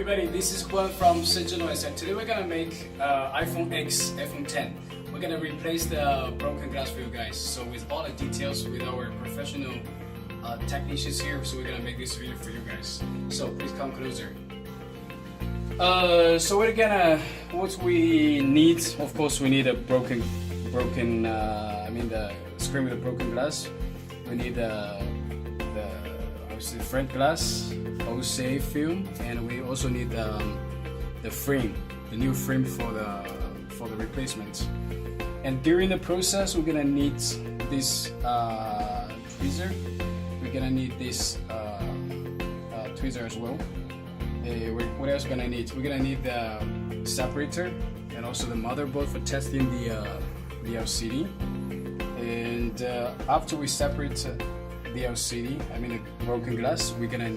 everybody, this is Juan from Noise, and today we're gonna make iPhone X, iPhone 10. We're gonna replace the broken glass for you guys. So with all the details, with our professional technicians here, so we're gonna make this video for you guys. So please come closer. So we're gonna, what we need, of course we need a the screen with a broken glass. We need obviously the front glass, OC film, and we also need the frame, the new frame for the replacement. And during the process, we're gonna need this tweezer. We're gonna need this tweezer as well. What else gonna need? We're gonna need the separator and also the motherboard for testing the LCD. And after we separate the LCD, the broken glass, we're gonna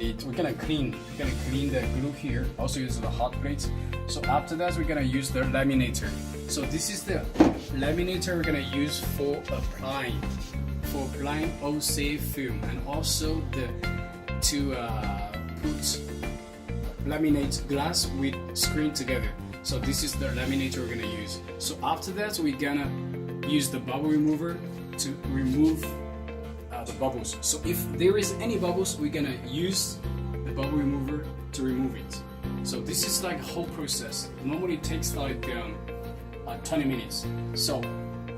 clean the glue here. Also use the hot plate. So after that, we're gonna use the laminator. So this is the laminator we're gonna use for applying OC film, and also to put laminate glass with screen together. So this is the laminator we're gonna use. So after that, we're gonna use the bubble remover to remove the bubbles. So if there is any bubbles, we're gonna use the bubble remover to remove it. So this is like a whole process. Normally it takes like 20 minutes. So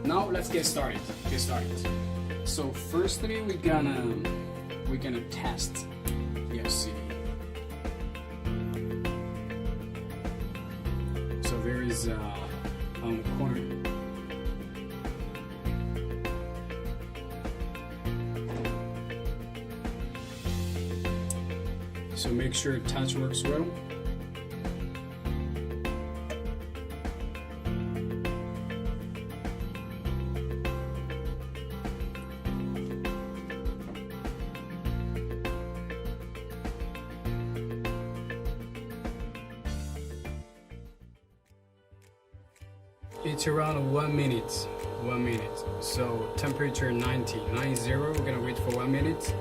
now let's get started. So firstly, we're gonna test the LCD. So there is on the corner. So make sure touch works well. It's around 1 minute. So temperature 90. We're gonna wait for 1 minute.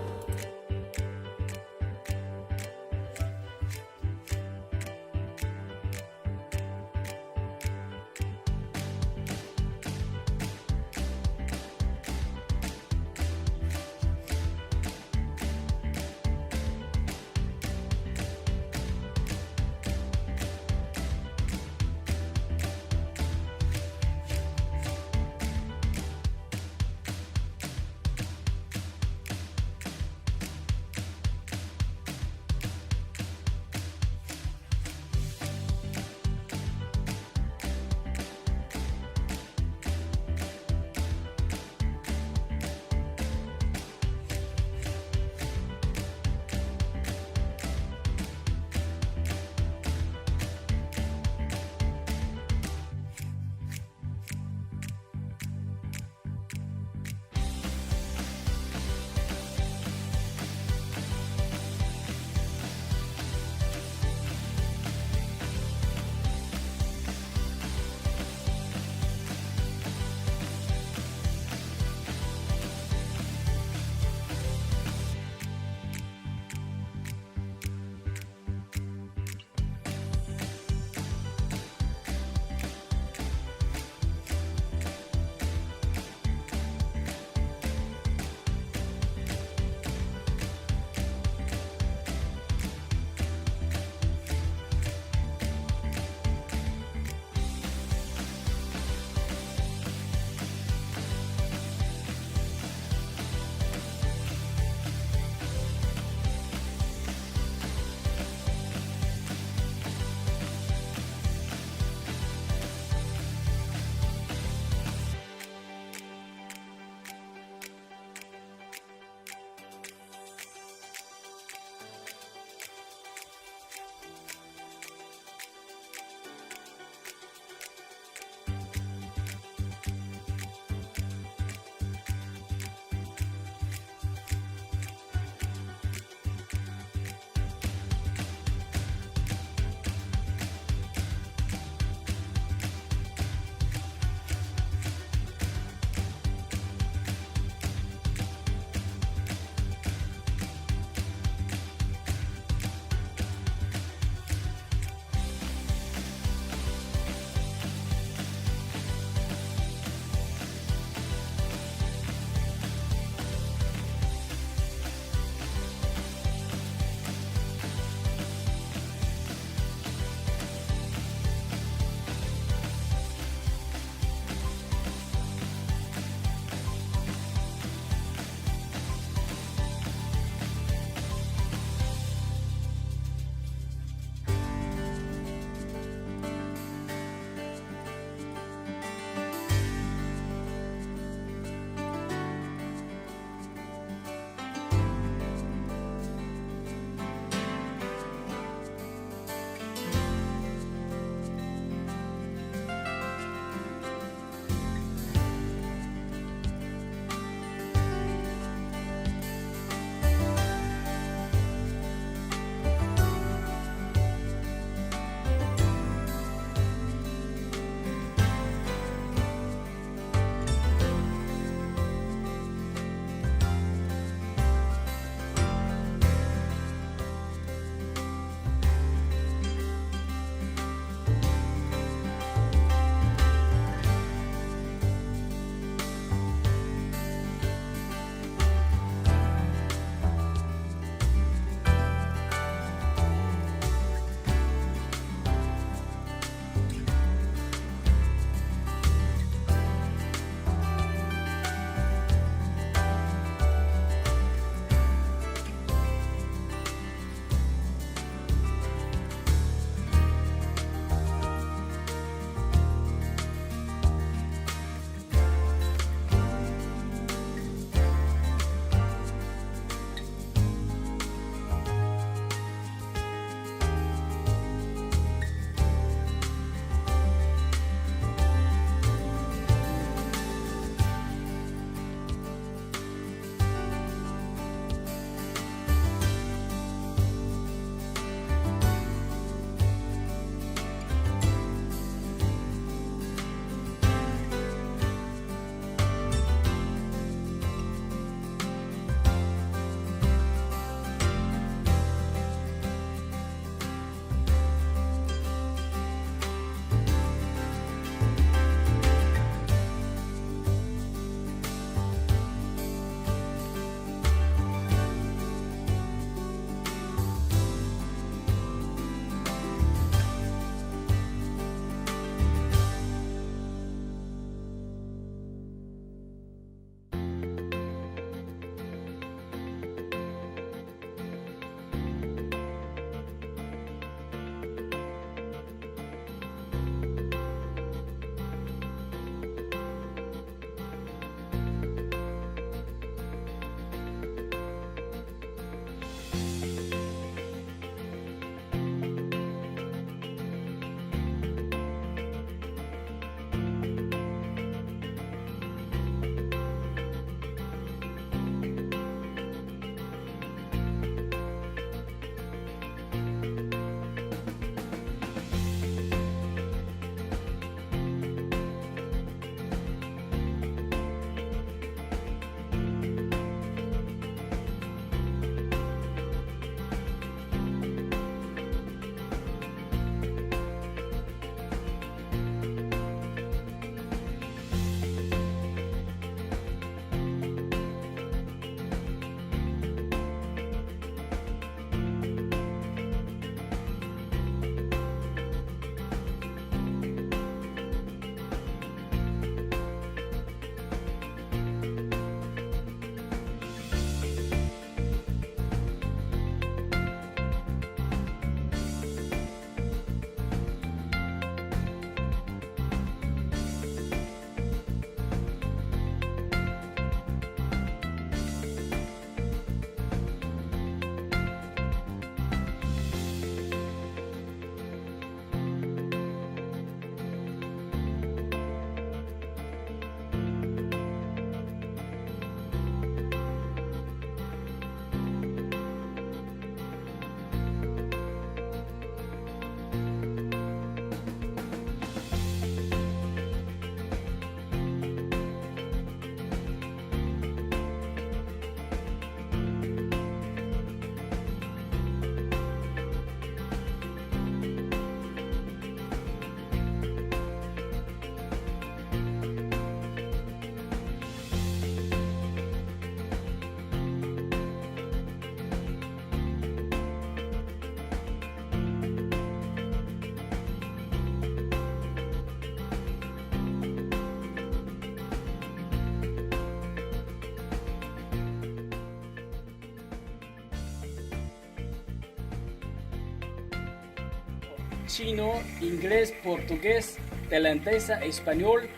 chino, inglés, portugués, tailandesa, español.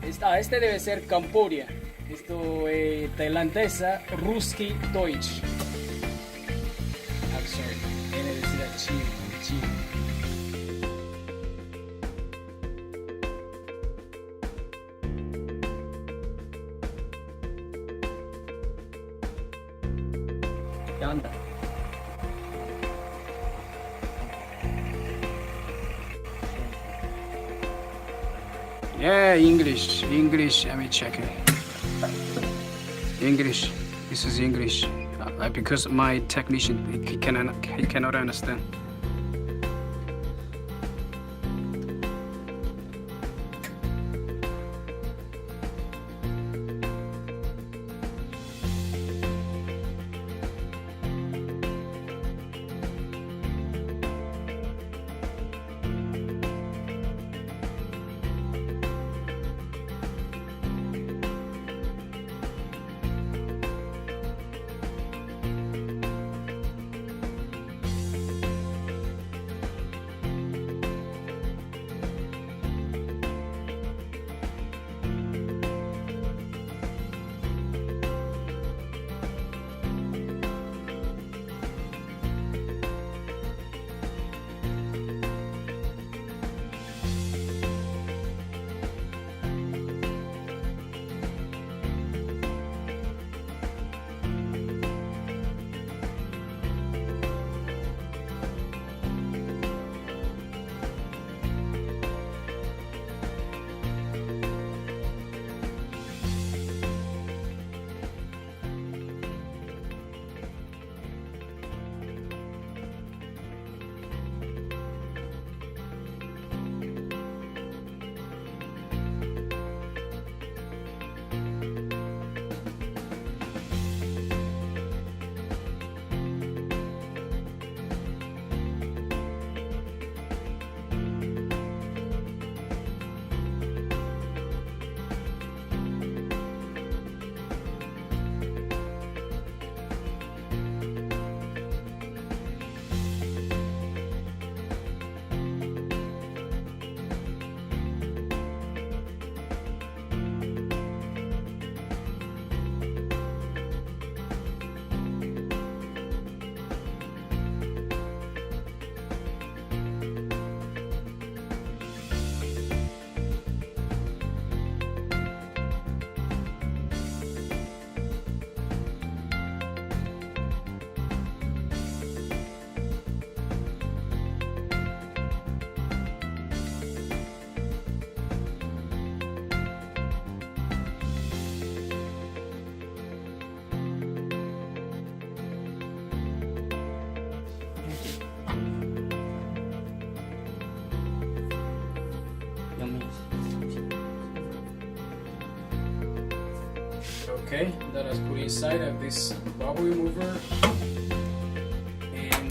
Este debe ser Cambodia. Esto tailandesa, ruski, Deutsch. I'm sorry, tiene que decir chino. Ya anda. Yeah, English. Let me check it. English. This is English. Because my technician he cannot understand. Okay, that is put inside of this bubble remover, and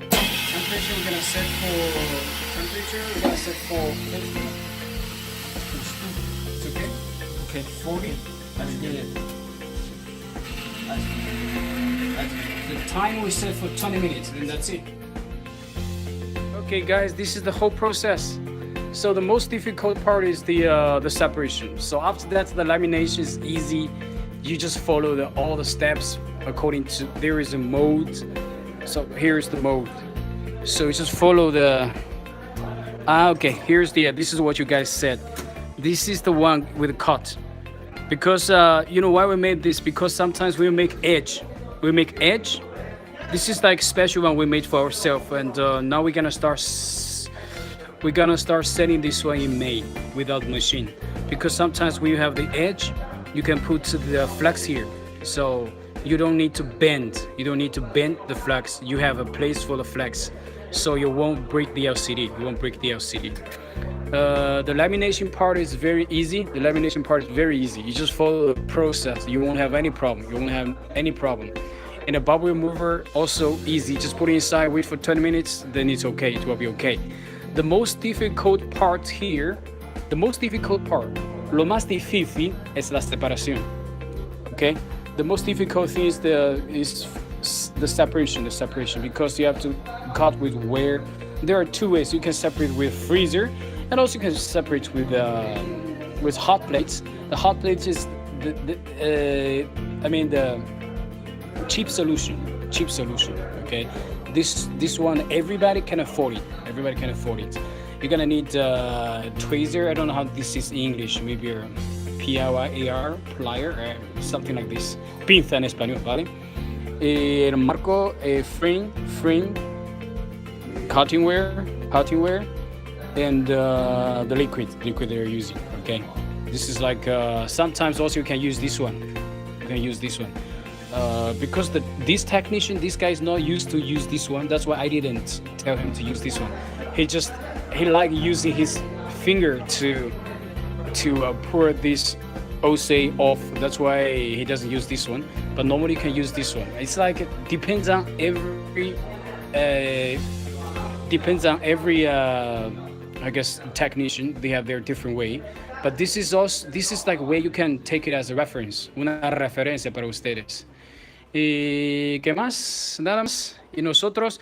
temperature we're gonna set for 50. It's okay. Okay, 40. That's good. The time we set for 20 minutes, and that's it. Okay, guys, this is the whole process. So the most difficult part is the separation. So after that, the lamination is easy. You just follow all the steps according to, there is a mode. So here's the mode. So you just follow the, okay, here's the, this is what you guys said. This is the one with the cut. Because, you know why we made this? Because sometimes we make edge. This is like special one we made for ourselves. And now we're gonna start setting this one in May without machine, because sometimes when you have the edge, you can put the flex here, so you don't need to bend the flex. You have a place for the flex, so you won't break the LCD. The lamination part is very easy. You just follow the process. You won't have any problem. And the bubble remover also easy. Just put it inside, wait for 20 minutes, then it's okay. It will be okay. The most difficult part here, lo más difícil es la separación. Okay? The most difficult thing is the separation, because you have to cut with where there are two ways. You can separate with freezer, and also you can separate with hot plates. The hot plates is the cheap solution. Okay, this one everybody can afford it. You're gonna need tweezer. I don't know how this is in English. Maybe a PIR, plier, something like this. Pinza en español, ¿vale? El marco, frame, cutting ware, and the liquid they're using. Okay, this is like sometimes also you can use this one. Because this guy is not used to use this one. That's why I didn't tell him to use this one. He like using his finger to pour this OC off. That's why he doesn't use this one. But normally you can use this one. It's like it depends on every I guess technician. They have their different way. But this is like way you can take it as a reference. Una referencia para ustedes. ¿Y qué más? Nada más. Y nosotros